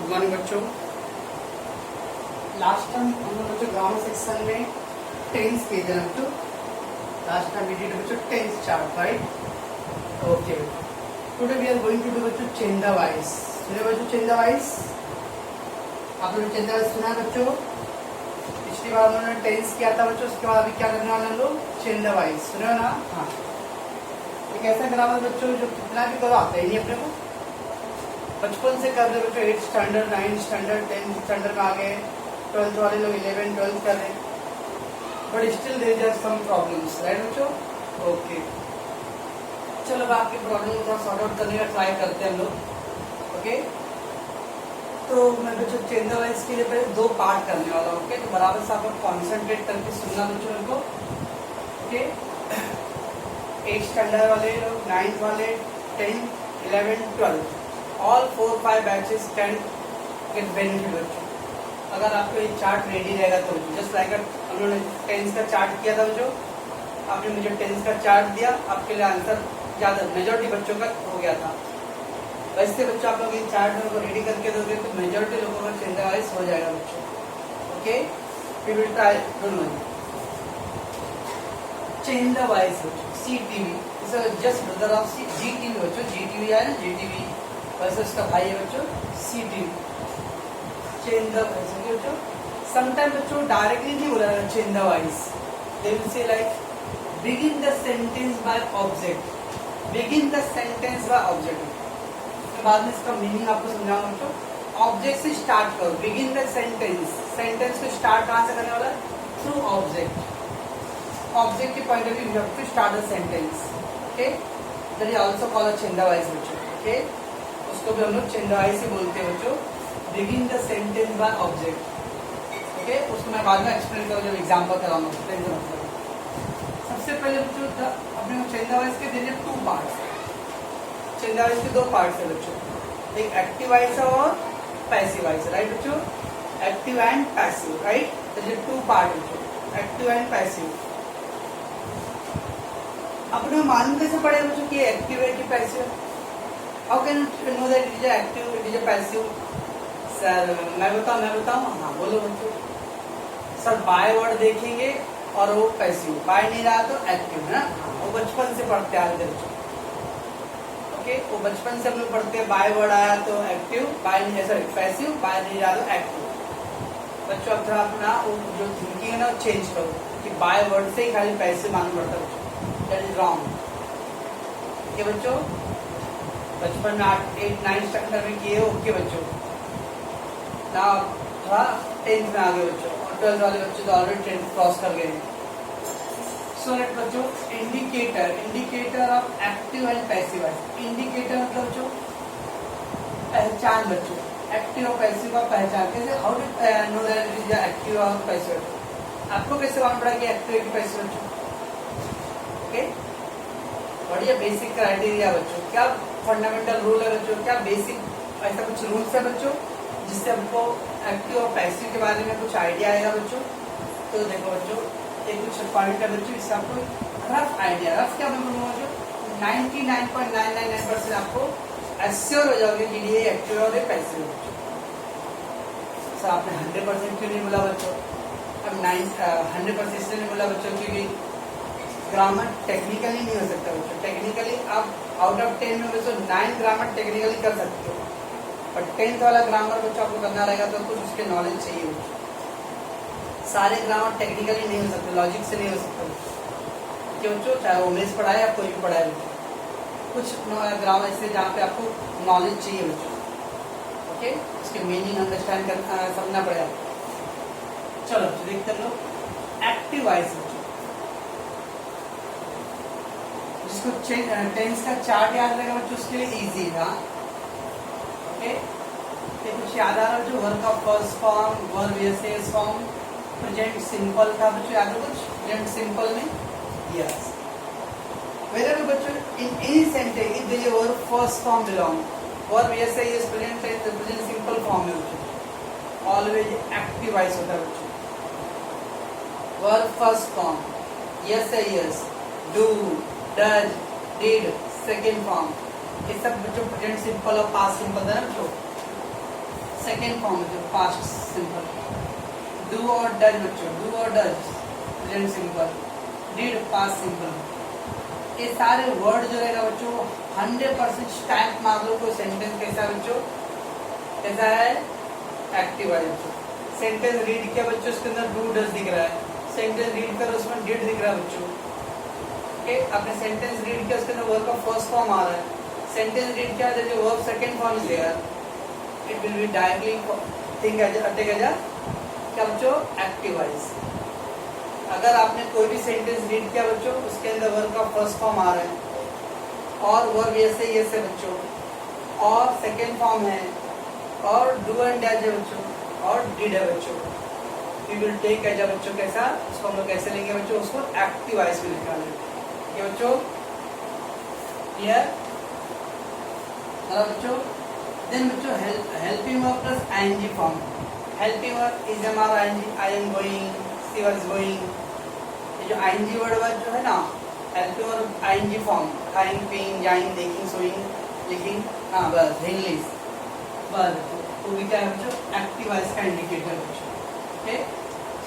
Good morning बच्चों। Last time हम लोग बच्चों ग्रामर सेक्शन में टेंस किए थे बच्चों। लास्ट टाइम वी डिड बच्चों tense chart, right? Okay, today we are going to do बच्चों चेंज द वॉइस। सुने बच्चों चेंज द वॉइस? आप लोग चेंज द वॉइस सुना बच्चों? पिछली बार उन्होंने टेंस किया था बच्चों, उसके बाद अभी क्या करने वाले हम लोग? Change the voice. सुने हो ना? हाँ, एक ऐसा ग्रामर बच्चों जो कितना भी करो आता ही नहीं अपने को। बचपन से कर रहे बच्चों, 8th standard, 9th standard, 10th standard में आ गए, 12th वाले लोग 11, 12th कर रहे, but still there are some problems, right बच्चों? ओके, चलो अब आपकी प्रॉब्लम को थोड़ा सॉर्ट आउट करने का ट्राई करते हैं हम लोग। ओके, तो मैं बच्चों चेंज द वॉइस के लिए पहले 2 पार्ट करने वाला हूँ। ओके, तो बराबर से आपको कॉन्सेंट्रेट करके सुनना बच्चों मेरे को। ओके, 8th स्टैंडर्ड वाले लोग, 9th वाले, 10th, 11, 12, all 4-5 batches can get benefit बच्चों। अगर आपको ये चार्ट रेडी रहेगा तो जस्ट लाइक हम लोगों ने टेंस का चार्ट किया था जो, आपने मुझे टेंस का चार्ट दिया, आपके लिए आंसर ज़्यादा मेजॉरिटी बच्चों का हो गया था। वैसे बच्चों आप लोग ये चार्ट मेरे को रेडी करके दोगे तो मेजॉरिटी लोगों का चेंज द वॉइस हो जाएगा बच्चों। Okay, we will try, don't worry. Change the voice बच्चों, CTV is just brother of GTV बच्चों। GTV है ना, GTV वैसे उसका भाई है बच्चों CTV। चेंज द वॉइस बच्चों, समटाइम बच्चों डायरेक्टली नहीं बोला जाएगा change the voice, they will say like begin the sentence by object, begin the sentence by object. उसके बाद में इसका मीनिंग आपको समझाऊंगा बच्चों। ऑब्जेक्ट से स्टार्ट करो, बिगिन द सेंटेंस, सेंटेंस को स्टार्ट कहाँ से करने वाला? Through object. ऑब्जेक्ट के point of view you have to start the sentence. Okay, that is also called change the voice बच्चों। ओके, उसको भी हम लोग चेंज द वॉइस ही बोलते हैं बच्चों, begin the sentence by object. Okay, उसको मैं बाद में एक्सप्लेन करूँ जब एग्जाम्पल कराऊंगा। सबसे पहले बच्चों अपने चेंज द वॉइस के देने 2 पार्ट्स। चेंज द वॉइस के 2 पार्ट्स है बच्चों, एक एक्टिव वॉइस और पैसिव वॉइस, राइट बच्चों? Active and passive, right? तो ये 2 पार्ट बच्चों, एक्टिव एंड पैसिव। अपने मालूम कैसे पड़ेगा बच्चों कि एक्टिव है कि पैसिव है? How can you know that it is active, it is passive? Sir मैं बताऊं? हाँ बोलो बच्चों। सर बाय वर्ड देखेंगे और वो पैसिव, बाय नहीं रहा तो एक्टिव है ना। वो बचपन से पढ़ते आ रहे बच्चों। ओके, वो बचपन से हम लोग पढ़ते हैं, बाय वर्ड आया तो एक्टिव, बाय नहीं, सॉरी पैसिव, बाय नहीं रहा तो एक्टिव। बच्चों अब थोड़ा अपना वो जो थिंकिंग है ना वो चेंज करो कि बाय वर्ड से ही खाली पैसिव मालूम पड़ता है बच्चों, दैट इज रॉन्ग। ठीक है बच्चों, बचपन में 8, 9 स्टैंडर्ड में किए ओके बच्चों। ना थोड़ा 10th में आ गए बच्चों, और 12th वाले बच्चे तो ऑलरेडी 10th क्रॉस कर गए। सो लेट बच्चों, indicator, indicator of active and passive voice. Indicator मतलब बच्चों पहचान बच्चों, एक्टिव और पैसिव का पहचान। कैसे? How do know that it is active और पैसिव? आपको कैसे मालूम पड़ा कि एक्टिव है कि पैसिव बच्चों? ओके, बढ़िया बेसिक क्राइटेरिया बच्चों। क्या फंडामेंटल रूल है बच्चों? क्या बेसिक ऐसा कुछ रूल्स है बच्चों जिससे हमको एक्टिव और पैसिव के बारे में कुछ आइडिया आएगा बच्चों? तो देखो बच्चों, ये कुछ पॉइंट है बच्चों, इससे आपको रफ आइडिया, रफ क्या मैं बोलूँगा बच्चों, 99.999% आपको एश्योर हो जाओगे कि ये एक्टिव और ये पैसिव है बच्चों। सर आपने 100% क्यों नहीं बोला बच्चों? अब 100% इसलिए नहीं बोला बच्चों क्योंकि ग्रामर टेक्निकली नहीं हो सकता बच्चों। टेक्निकली आप आउट ऑफ 10 में बच्चों 9 ग्रामर टेक्निकली कर सकते हो, पर 10th वाला ग्रामर बच्चों आपको करना रहेगा तो कुछ उसके नॉलेज चाहिए बच्चों। सारे ग्रामर टेक्निकली नहीं हो सकते, लॉजिक से नहीं हो सकते क्यों बच्चों? चाहे उमेश पढ़ाए या कोई भी पढ़ाए बच्चों, कुछ ग्रामर ऐसे जहाँ पे आपको नॉलेज चाहिए बच्चों। ओके, उसके मीनिंग अंडरस्टैंड करना, समझना पड़ेगा। चलो देखते हैं लोग एक्टिव वॉइस बच्चों, जिसको टेंस का चार्ट याद रहेगा बच्चों उसके लिए इजी था। ओके, कुछ याद आ रहा है जो वर्ब का first form, verb S form, present simple था बच्चों, याद है कुछ प्रेजेंट सिंपल में? यस, wherever बच्चों in any sentence if there is a verb first form belong, verb yes is present tense, present simple form में बच्चों always active voice होता है बच्चों। verb first form yes है yes, do, does, did, second form, ये सब बच्चों present simple और पास्ट सिंपल है ना बच्चों। सेकेंड फॉर्म जो पास्ट सिंपल, डू और डज बच्चों, डू और does present simple, did past simple. ये सारे वर्ड जो रहेगा बच्चों 100% स्टैम्प मार लो। कोई सेंटेंस कैसा है बच्चों, कैसा है, एक्टिव है बच्चों। सेंटेंस रीड किया बच्चों, उसके अंदर डू डज दिख रहा है। सेंटेंस रीड करो, उसमें डिड दिख रहा है बच्चों। ओके, आपने सेंटेंस रीड किया, उसके अंदर वर्ब का फर्स्ट फॉर्म आ रहा है। सेंटेंस रीड किया, जो verb second form is there, it will be directly think as take as क्या बच्चों, एक्टिव वॉइस। अगर आपने कोई भी सेंटेंस रीड किया बच्चों, उसके अंदर वर्ब का फर्स्ट फॉर्म आ रहा है और वर्ब ऐसे बच्चों, और सेकंड फॉर्म है, और डू एंड डज है बच्चों, और डिड है बच्चों, वी विल टेक एज बच्चों कैसा, उसको हम लोग कैसे लेंगे बच्चों, उसको एक्टिव वॉइस में निकालेंगे। ये बच्चों क्लियर बच्चों। देन बच्चों helping verb plus ING form. Helping verb is हमारा ING, I am going, she was going. ये जो आईएनजी वर्ड जो है ना, हेल्पिंग वर्ब आईएनजी फॉर्म, खाइंग, पीइंग, जाइंग, देखिंग, सोइंग, लिखिंग, हाँ बस इंग्लिश, बस वो भी क्या है बच्चों, एक्टिव वॉइस का इंडिकेटर बच्चों। ओके,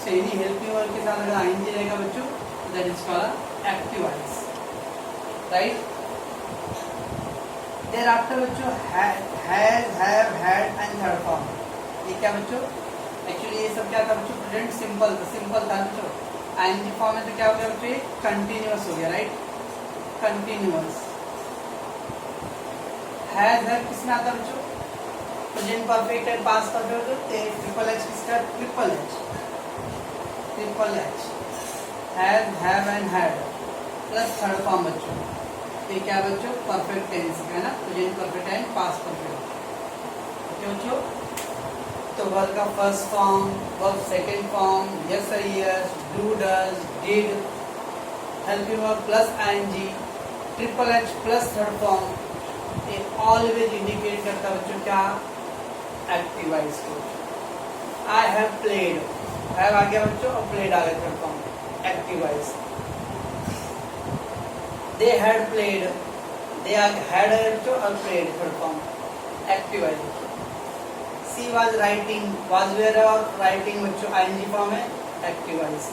सो यदि हेल्पिंग वर्ब के साथ अगर आईएनजी रहेगा बच्चों, that is called active voice, right. There after बच्चों has, have, had and third form. ये क्या बच्चों, एक्चुअली ये सब क्या था बच्चों, प्रेजेंट सिंपल था बच्चों। आईएनजी फॉर्म में तो क्या हो गया बच्चों, कंटिन्यूअस हो गया, राइट, कंटिन्यूअस। हैज किसमें आता बच्चों, present perfect and past perfect. Triple H किसका, triple H, has, have and had plus third form बच्चों। ये क्या बच्चों, परफेक्ट टेंस है ना, present perfect and past perfect. Okay बच्चों, तो वर्ब का first form, verb second form, yes और yes, do does, did, helping verb plus ING, triple H plus third form, ये ऑलवेज इंडिकेट करता है बच्चों क्या, एक्टिव वॉइस को। आई हैव प्लेड, हैव आ गया बच्चों और प्लेड आ गया third form, active voice. They had played, they had बच्चों और played third form, active voice. She was writing, was where और writing बच्चों आईएनजी फॉर्म है, active voice.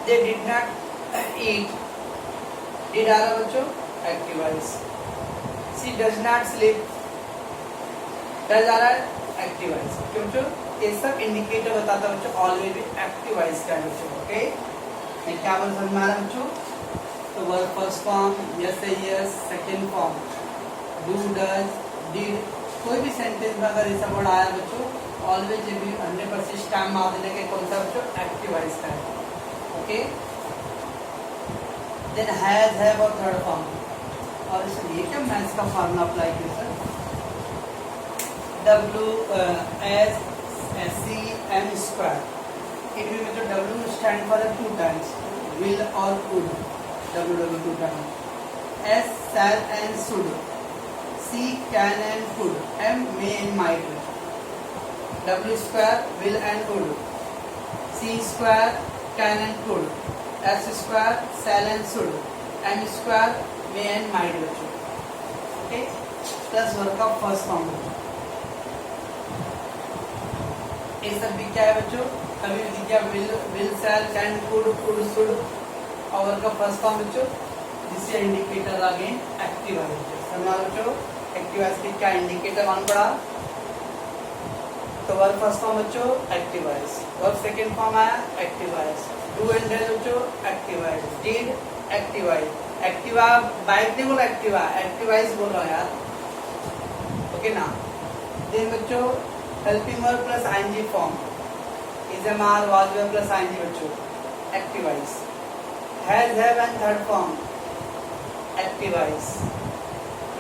They did not eat, did आ रहा बच्चों, active voice. She does not sleep, does आ रहा है, active voice. क्यों बच्चों, ये सब इंडिकेटर बताता है बच्चों ऑलवेज एक्टिव वॉइस का बच्चों। ओके, क्या बोल समझ में आ रहा है बच्चों, तो वर्ब फर्स्ट फॉर्म, यस है yes, second form, do does, did, कोई भी सेंटेंस में अगर ऐसा वर्ड आया बच्चों, ऑलवेज ये भी 100% स्टैम्प मार देने के कौन सा बच्चों, एक्टिव वॉइस का है। ओके, देन हैज, हैव और थर्ड फॉर्म। और इसमें ये क्या मैथ्स का फार्मूला अप्लाई किया सर, WSCM स्क्वायर। इनमें बच्चों W stand for 2 times, will और could, W 2 times, S shall and should, C can and could, M may and might। W square will and would, C square can and could, S square shall and should, M square may and might बच्चों। Okay, plus verb का first form बच्चों। ये सब भी क्या है बच्चों, कभी भी क्या, will shall can could should, और वर्ब का फर्स्ट फॉर्म बच्चों, जिससे इंडिकेटर अगेन एक्टिव है बच्चों। समझा बच्चों, एक्टिव वॉइस की क्या इंडिकेटर मान पड़ा, तो वर्ब फर्स्ट फॉर्म बच्चों active voice, verb second form आया active voice, do and does बच्चों active voice, did active voice, Activa bike नहीं बोला, एक्टिवा एक्टिव वॉइस बोल रहा यार। ओके ना, देन बच्चों helping verb plus ING form, is am are, was were plus ING बच्चों, active voice. Has, have and third form, active voice.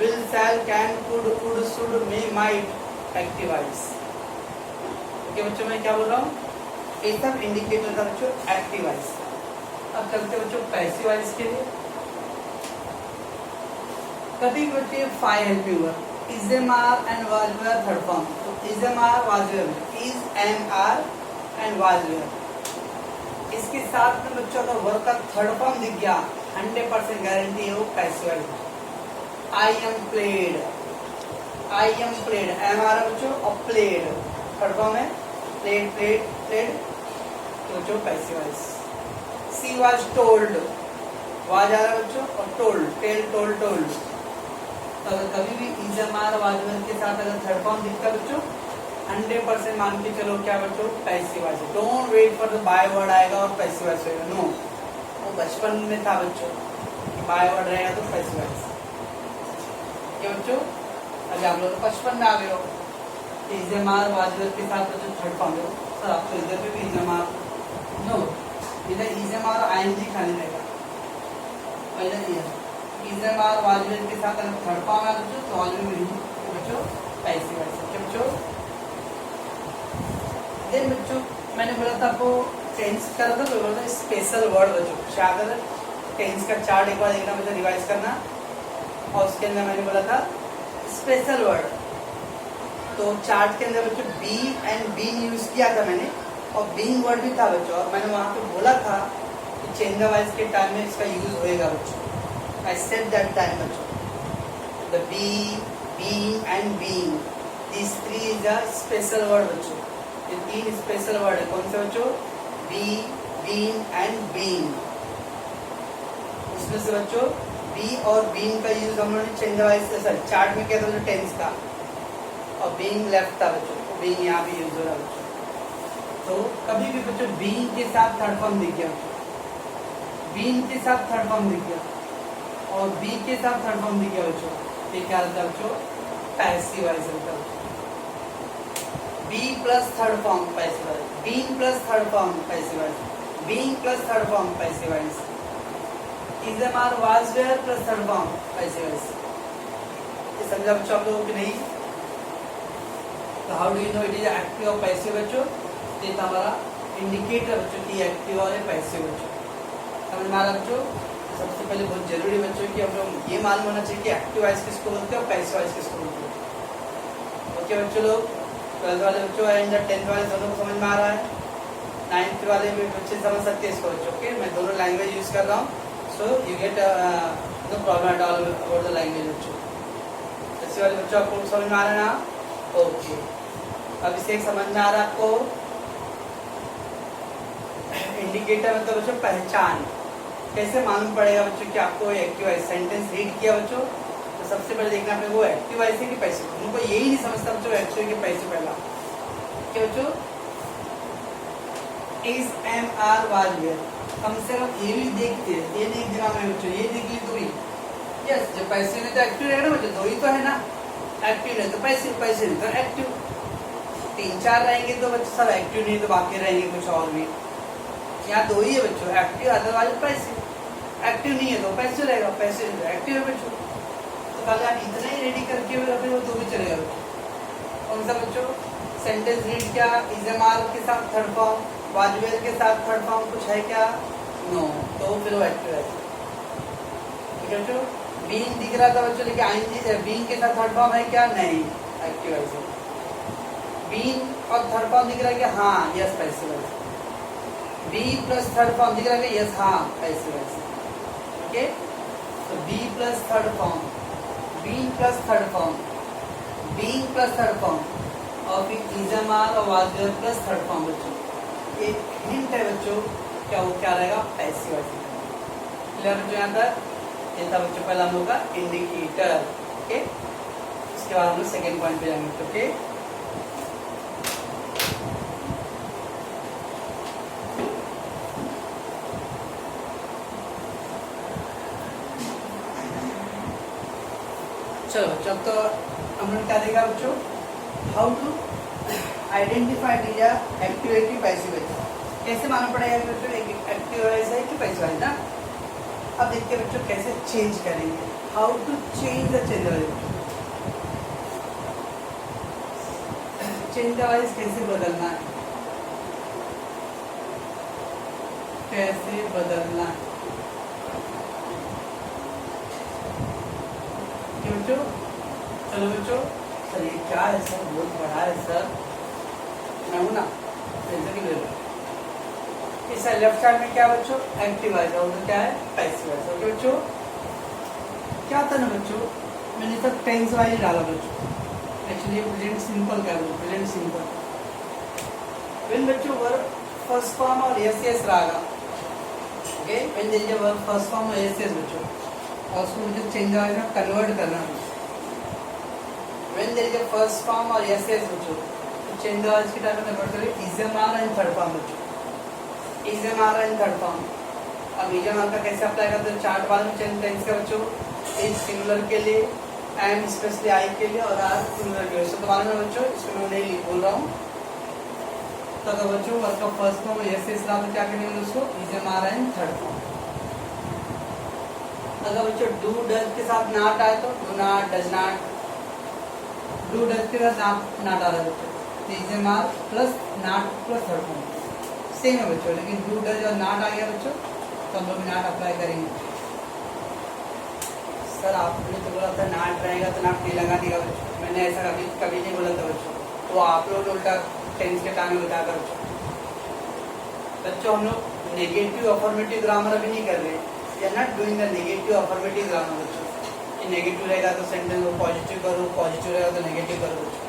will, shall, can, could, should, may, might, active voice. Okay बच्चों, मैं क्या बोल रहा हूँ, ये सब indicator था बच्चों एक्टिव वॉइस। अब चलते बच्चों पैसिव वॉइस के लिए। कभी बच्चे 5 helping verb, is am are and was were third form, तो is am are, was were, is am are and was were. इसके साथ में बच्चों अगर वर्ब का थर्ड फॉर्म दिख गया, 100% गारंटी है वो passive voice. I am played, I am played, am आ रहा है बच्चों, और प्लेड थर्ड फॉर्म है, प्लेड प्लेड प्लेड, तो बच्चों passive voice. She was told, was आ रहा है बच्चों, और टोल्ड, टेल टोल्ड टोल्ड। तो अगर कभी भी इजमार वाजवर के साथ अगर थर्ड फॉर्म दिखता बच्चों 100% मान के चलो क्या बच्चों passive voice. Don't wait for the by word आएगा और पैसिव वॉइस होगा, नो। वो बचपन में था बच्चों कि बाय वर्ड रहेगा तो पैसिव वॉइस। क्या बच्चों अभी आप लोग 55 में आ गए हो, इजमार वाजवर के साथ बच्चों थर्ड फॉर्म हो, सर आपको इधर पे भी इजमार, नो, इधर इजमार आईएनजी खाली रहेगा, और इधर इजमार वाजवर के साथ अगर थर्ड फॉर्म है बच्चों तो ऑलरेडी बच्चों पैसिव वॉइस। क्या बच्चों देन बच्चों मैंने बोला था आपको टेंस का था, तो बोला स्पेशल वर्ड बच्चों, शायद टेंस का चार्ट एक बार देखना बच्चों, रिवाइज करना, और उसके अंदर मैंने बोला था स्पेशल वर्ड। तो चार्ट के अंदर बच्चों बी एंड बीन यूज किया था मैंने, और बीइंग वर्ड भी था बच्चों, और मैंने वहां पे बोला था कि चेंज द वॉइस के टाइम में इसका यूज होएगा बच्चों। आई सेड दैट टाइम बच्चों the be, being and being, this three is a special word बच्चों। ये तीन स्पेशल वर्ड है, कौन से बच्चों, बी, बीइंग एंड बीइंग। उसमें से बच्चों बी और बीइंग का यूज हम लोगों ने change the voice sorry chart में किया था बच्चों टेंस का, और बीइंग लेफ्ट था बच्चों, तो बीइंग यहाँ भी यूज हो रहा है बच्चों। तो कभी भी बच्चों बीइंग के साथ थर्ड फॉर्म दिख गया बच्चों, बीइंग के साथ थर्ड फॉर्म दिख गया और बी के साथ थर्ड फॉर्म दिख गया बच्चों, ये क्या रहता है बच्चों पैसिव वॉइस रहता है। Be plus third form passive voice, being plus third form passive voice, being plus third form passive voice, is am are was were plus third form passive voice. ये समझा बच्चों आप लोगों की नहीं? तो how do you know it is active और passive बच्चों? ये था हमारा इंडिकेटर बच्चों की एक्टिव और पैसिव बच्चों, समझ में आ रहा बच्चों? सबसे पहले बहुत जरूरी बच्चों कि हम लोग ये मालूम होना चाहिए कि एक्टिव वॉइस किसको बोलते हैं और पैसिव वॉइस किसको बोलते हैं। ओके बच्चों, लोग 12th वाले बच्चों एंड 10th वाले दोनों को समझ में आ रहा है, 9th वाले भी बच्चे समझ सकते हैं इसको बच्चों। ओके, मैं दोनों लैंग्वेज यूज कर रहा हूँ, so you get no problem at all about the language बच्चों। ऐसे वाले बच्चों आपको समझ में आ रहा है ना? ओके, अब इसे एक समझ में आ रहा है आपको? इंडिकेटर मतलब बच्चों पहचान, कैसे मालूम पड़ेगा बच्चों कि आपको एक्टिव वॉइस सेंटेंस रीड किया बच्चों, तो सबसे पहले देखना पड़ेगा वो एक्टिव वॉइस है कि पैसिव। उनको यही नहीं समझता बच्चों एक्टिव कि पैसिव पहला। क्या बच्चों is am are was were, कम से कम ये भी देखते हैं, ये नहीं दिमाग में बच्चों, ये देख ली तो ही यस, जब पैसिव नहीं तो एक्टिव रहेगा ना बच्चों, दो ही तो है ना, एक्टिव नहीं तो पैसिव, पैसिव नहीं तो एक्टिव। 3-4 रहेंगे तो बच्चों सब एक्टिव नहीं तो बाकी रहेंगे कुछ और भी। यहाँ दो ही है बच्चों, एक्टिव अदरवाइज पैसिव। एक्टिव नहीं है तो पैसिव रहेगा, पैसिव नहीं तो एक्टिव है बच्चों। तो कल आप इतना ही रेडी करके हुए रखे हो तो भी चलेगा बच्चों। कौन सा बच्चों सेंटेंस रीड क्या, इजमाल के साथ थर्ड फॉर्म, वाजवेर के साथ थर्ड फॉर्म कुछ है क्या? नो, तो फिर वो एक्टिव है। ठीक है बच्चों, बीइंग दिख रहा था बच्चों, लेकिन आईएनजी बीइंग के साथ थर्ड फॉर्म है क्या? नहीं, एक्टिव है। बीइंग और थर्ड फॉर्म दिख रहा है कि हाँ, यस पैसिव है। बी प्लस थर्ड फॉर्म दिख रहा है कि यस, हाँ पैसिव है। ओके, तो be plus third form, be plus third form, being plus third form, और फिर इजमाल और वाजवेर प्लस थर्ड फॉर्म बच्चों। एक हिंट है बच्चों, क्या वो क्या रहेगा? पैसिव है। क्लियर बच्चों यहाँ तक? ये था बच्चों पहला हम लोग का इंडिकेटर। ओके, उसके बाद हम लोग सेकेंड पॉइंट पे जाएंगे। ओके, चलो बच्चों, अब तो हम लोग क्या देखा बच्चों, हाउ टू आइडेंटिफाई दिया एक्टिव है कि पैसिव है। कैसे मालूम पड़ेगा बच्चों एक्टिव है कि पैसिव है ना? अब देखते हैं बच्चों कैसे चेंज करेंगे, how to change the change voice कैसे बदलना है, कैसे बदलना है बच्चों? चलो बच्चों, सर ये क्या है सर, बहुत बड़ा है सर, मैं हूं ना, टेंशन नहीं ले लो। इस लेफ्ट साइड में क्या बच्चों? एक्टिव वॉइस, और उधर क्या है? Passive voice. ओके बच्चों, क्या था ना बच्चों, मैंने सब टेंस वाइज डाला बच्चों, एक्चुअली प्रेजेंट सिंपल का है, प्रेजेंट सिंपल। व्हेन बच्चों वर्ब फर्स्ट फॉर्म और एस एस रहेगा, okay, when there is a verb first form और एस एस बच्चों, और उसको मुझे चेंज आएगा कन्वर्ट करना है। When there is a first form और एस एस बच्चों, तो चेंज आवाज की टाइप में कन्वर्ट करें is am are and third form बच्चों, is am are and third form. अब इज एम आर का कैसे अप्लाई करते हैं, चार्ट वाले में चेंज टेंस का बच्चों, इज सिंगुलर के लिए, एम स्पेशली आई के लिए, और आर सिंगुलर के लिए। इसको दोबारा में बच्चों इसको मैं नहीं बोल रहा हूँ। तो अगर बच्चों वर्ब का फर्स्ट फॉर्म एस एस रहा तो क्या करेंगे उसको is am are and third form. अगर बच्चों डू डज के साथ नॉट आए तो do not, does not, do does के साथ नॉट आ रहा है बच्चों, तो is am are plus not plus third form same है बच्चों। लेकिन डू डज और नॉट आ गया बच्चों तो हम लोग नॉट अप्लाई करेंगे। सर आपने तो बोला था नॉट रहेगा तो नॉट नहीं लगा देगा बच्चों, मैंने ऐसा कभी कभी नहीं बोला था बच्चों, तो आप लोग उल्टा टेंस के टाइम में बता कर बच्चों हम लोग नेगेटिव अफर्मेटिव ग्रामर अभी नहीं कर रहे, we are not doing the negative affirmative grammar बच्चों। ये नेगेटिव रहेगा तो सेंटेंस को पॉजिटिव करो, पॉजिटिव रहेगा तो नेगेटिव करो बच्चों।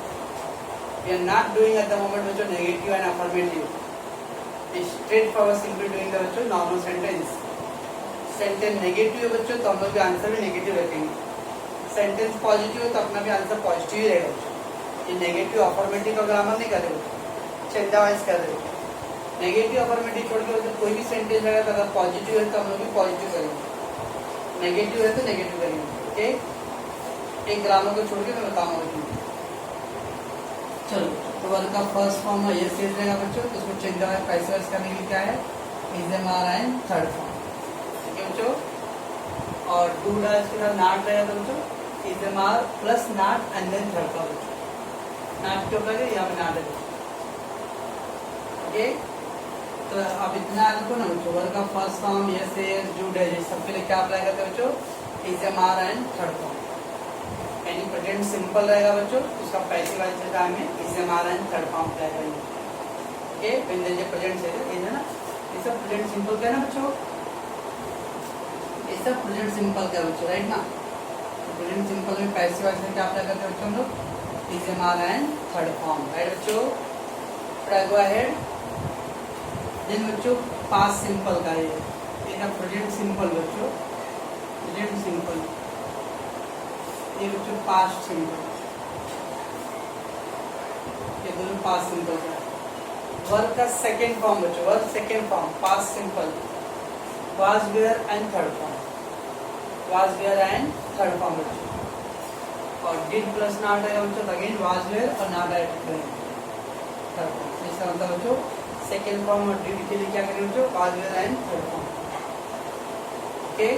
We are not doing at the moment बच्चों negative and affirmative, straight forward simply doing the बच्चों नॉर्मल सेंटेंस। सेंटेंस नेगेटिव है बच्चों तो हम लोग आंसर भी नेगेटिव रखेंगे, सेंटेंस पॉजिटिव है तो अपना भी आंसर पॉजिटिव ही रहेगा बच्चों। ये नेगेटिव अफर्मेटिव का ग्रामर नहीं कर रहे, चेंजा वाइज कर रहे। नेगेटिव अफर्मेटिव छोड़ के कोई भी सेंटेंस रहेगा तो अगर पॉजिटिव है तो हम लोग भी पॉजिटिव करेंगे, नेगेटिव है तो नेगेटिव करेंगे। ओके, एक ग्रामर को छोड़ के मैं बताऊंगा। चलो, तो वर्ब का फर्स्ट फॉर्म में ये सेज रहेगा बच्चों, तो उसको चेंज कैसे वाइज करने के लिए क्या है is am are and third form, ठीक है बच्चों। और डू डज के साथ नॉट रहेगा तो बच्चों is am are plus not and then third form बच्चों, नॉट के ऊपर यहाँ पे नॉट है। ओके, तो अब इतना याद रखो ना बच्चों, वर्ब का फर्स्ट फॉर्म ये सेज डू डज सबके लिए क्या अप्लाई करते हैं बच्चों is am are and third form. यानी प्रेजेंट सिंपल रहेगा बच्चों, उसका पैसिव वाइज टाइम में is am are and third form apply करेंगे। Okay, when there is a present says है ना, ये सब प्रेजेंट सिंपल का है ना बच्चों, ये सब प्रेजेंट सिंपल का बच्चों, राइट ना। तो प्रेजेंट सिंपल में पैसिव वाइज में क्या अप्लाई करते हैं बच्चों हम लोग is am are and third form, right बच्चों। Go ahead. देन बच्चों पास्ट सिंपल का ये ना प्रेजेंट सिंपल बच्चों, प्रेजेंट सिंपल ये बच्चों पास्ट सिंपल, ये दोनों पास्ट सिंपल का। वर्ब का सेकेंड फॉर्म बच्चों, verb second form past simple was were and third form, was were and third form बच्चों। और डिड प्लस नॉट है बच्चों, अगेन वाज वेयर और नॉट ऐड करेंगे थर्ड फॉर्म। इसका मतलब बच्चों सेकेंड फॉर्म और डिड के लिए क्या करेंगे बच्चों was were and third form. Okay,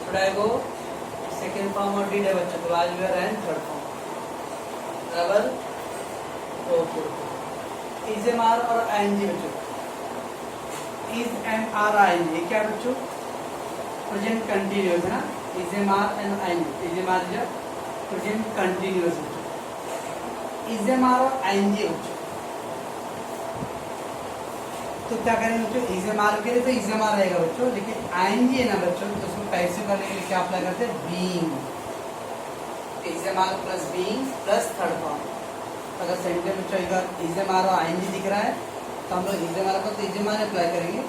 थोड़ा गो सेकेंड फॉर्म और डिड है बच्चों, तो was were and third form, बराबर। ओके, इज एम आर और आईएनजी बच्चों, इज एम आर आईएनजी क्या है बच्चों प्रेजेंट कंटिन्यूअस है ना, is am are and ING, is am are जो प्रेजेंट कंटिन्यूअस बच्चों, इज एम आर और आईएनजी बच्चों। तो क्या करेंगे बच्चों इज एम आर के लिए तो इज एम आर रहेगा बच्चों, लेकिन आईएनजी है ना बच्चों तो उसको पैसिव करने के लिए क्या अप्लाई करते हैं being, is am are plus being plus third form. अगर सेंटेंस बच्चों इज एम आर और आईएनजी दिख रहा है तो हम लोग इज एम आर को तो इज एम आर अप्लाई करेंगे,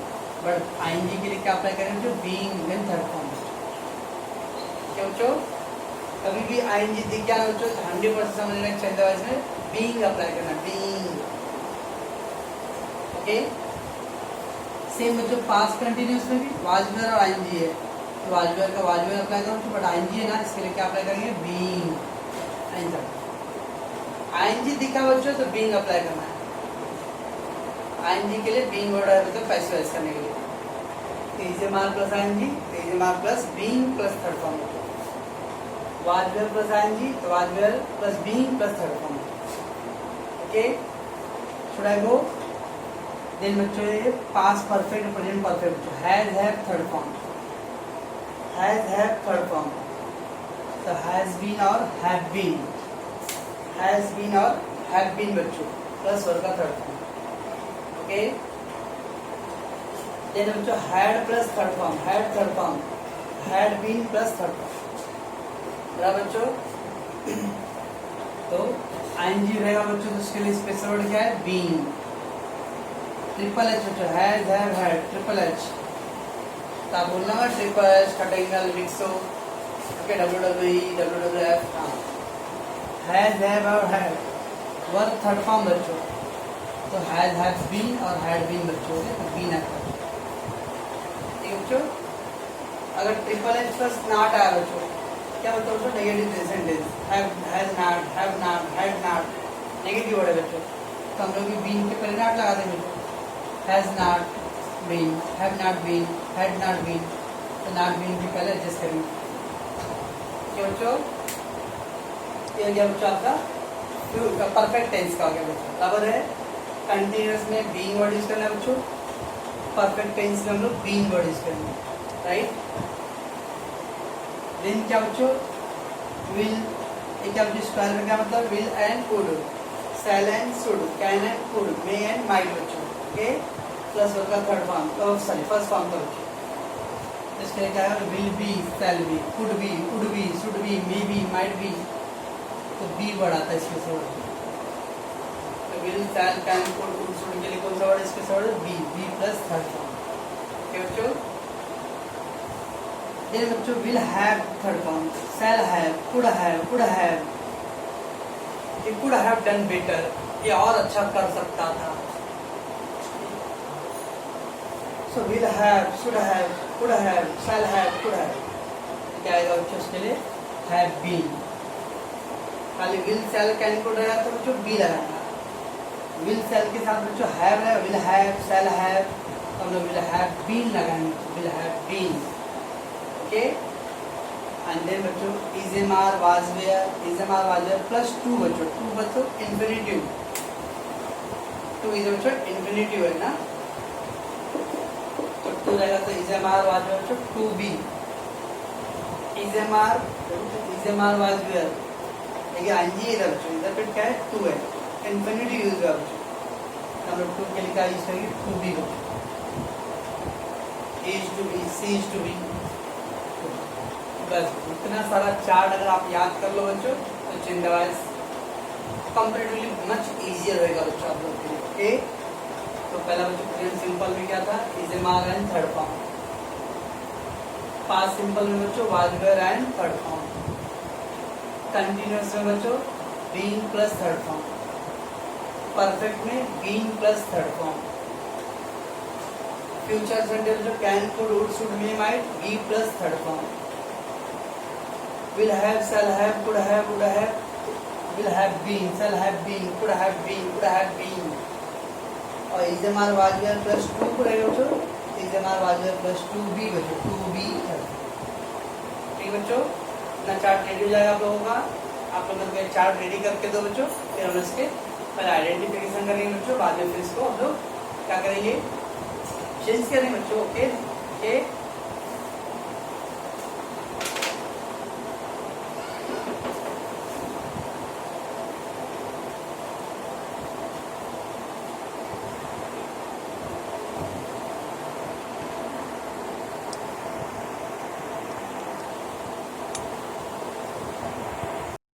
बट आईएनजी के लिए क्या अप्लाई करेंगे बच्चों बीइंग देन थर्ड फॉर्म। क्या बच्चों कभी भी आईएनजी दिख गया बच्चों 100% समझने का में बीइंग अप्लाई करना, बीइंग। ओके, सेम बच्चों पास्ट कंटिन्यूअस में भी वाजवेयर और आईएनजी है, तो वाजवेयर का वाजवेयर अप्लाई करो, बट आईएनजी है ना इसके लिए क्या अप्लाई करेंगे बीइंग। आईएनजी दिखा बच्चों तो बीइंग अप्लाई करना है, आईएनजी के लिए बीइंग वर्ड है तो पैसिवाइज करने के लिए is am are plus ING, is am are plus being plus third form, was were plus ING तो was were plus being plus third form. Okay, should I go. Then बच्चों ये पास्ट परफेक्ट प्रेजेंट परफेक्ट बच्चों has have third form, has have third form, तो has been और have been, has been और have been बच्चों plus verb का third form. Okay, then बच्चों had plus third form, had third form, had been plus third form, बराबर बच्चों। तो ING रहेगा बच्चों, तो उसके लिए स्पेशल वर्ड क्या है? बीन। ट्रिपल एच बच्चों, has have had, triple H. तो आप बोलना होगा ट्रिपल एच खटेंगल विक्सो, ओके, WWF, हाँ। हैज हैव और हैड वर्ब थर्ड फॉर्म बच्चों, तो हैज हैव बीन और हैड बीन बच्चों, तो बीन आता है। ठीक है बच्चों, अगर ट्रिपल एच प्लस नॉट आया बच्चों, क्या होता है बच्चों? Negative present tense, has not, have not, had not, negative word है बच्चों, तो हम लोग भी बीन के पहले नॉट लगा देंगे बच्चों। Has not been, have not been, had not been, तो नॉट बीन भी पहले एडजस्ट करेंगे। क्या बच्चों? ये हो गया बच्चों आपका परफेक्ट टेंस का हो गया बच्चों। बराबर है, कंटिन्यूअस में बीइंग वर्ड यूज करना है बच्चों, परफेक्ट टेंस में हम लोग बीइंग वर्ड यूज करेंगे, राइट। देन क्या बच्चों? विल, ये क्या बच्चों? स्क्वायर में क्या मतलब? Will and could, shall and should, can and could, may and might बच्चों, ओके, प्लस वर्ब का third form, sorry first form का बच्चों। इसके लिए क्या है? Will be, shall be, could be, would be, should be, may be, might be, तो be word आता है इसके साथ। तो will, shall, can, could, would, should के लिए कौन सा वर्ड है? इसके साथ be, B plus third form, okay बच्चों। ये बच्चों will have third form, shall have, could have, could have, ये कुड हैव डन बेटर, ये और अच्छा कर सकता था। So will have, should have, could have, shall have, could have, क्या आएगा बच्चों? उसके लिए हैव बीन। खाली विल, शैल, कैन, कुड रहेगा तो बच्चों बी लगाना। विल शैल के साथ बच्चों हैव है, विल हैव, शैल हैव, तो हम लोग विल हैव बीन लगाएंगे, will have been, okay. And then बच्चों is was were plus to बच्चों इन्फिनिटिव, टू इज बच्चों इन्फिनिटिव है ना, तो टू रहेगा तो इज़ वाज वेयर बच्चों to be, is was were, देखिए आईएनजी इधर बच्चों, इधर पे क्या है? टू है, इन्फिनिटिव यूज हुआ बच्चों, हम लोग टू के लिए क्या यूज करेंगे? टू बी बच्चों, is to be, C is to be, बस इतना सारा चार्ट अगर आप याद कर लो बच्चों, तो change the voice comparatively much easier रहेगा बच्चों आप लोग के लिए, ओके। तो पहला बच्चों प्रेजेंट सिंपल में क्या था? Is and third form. Past simple में बच्चों was were and third form. Continuous में बच्चों being plus third form. Perfect में being plus third form. Future sentence में can, could, would, should, may, might, be plus third form. will have, shall have, could have, would have, will have been, shall have been, could have been, would have been, और is am are was were plus 2 को रहेगा बच्चों, is am are was were plus 2b बच्चों, 2b है, ठीक बच्चों। अपना chart ready हो जाएगा आप लोगों का, आप लोगों को चार्ट रेडी करके दो बच्चों, फिर हम इसके पहले आइडेंटिफिकेशन करेंगे बच्चों, बाद में फिर इसको हम लोग क्या करेंगे? चेंज करेंगे बच्चों, ओके ओके।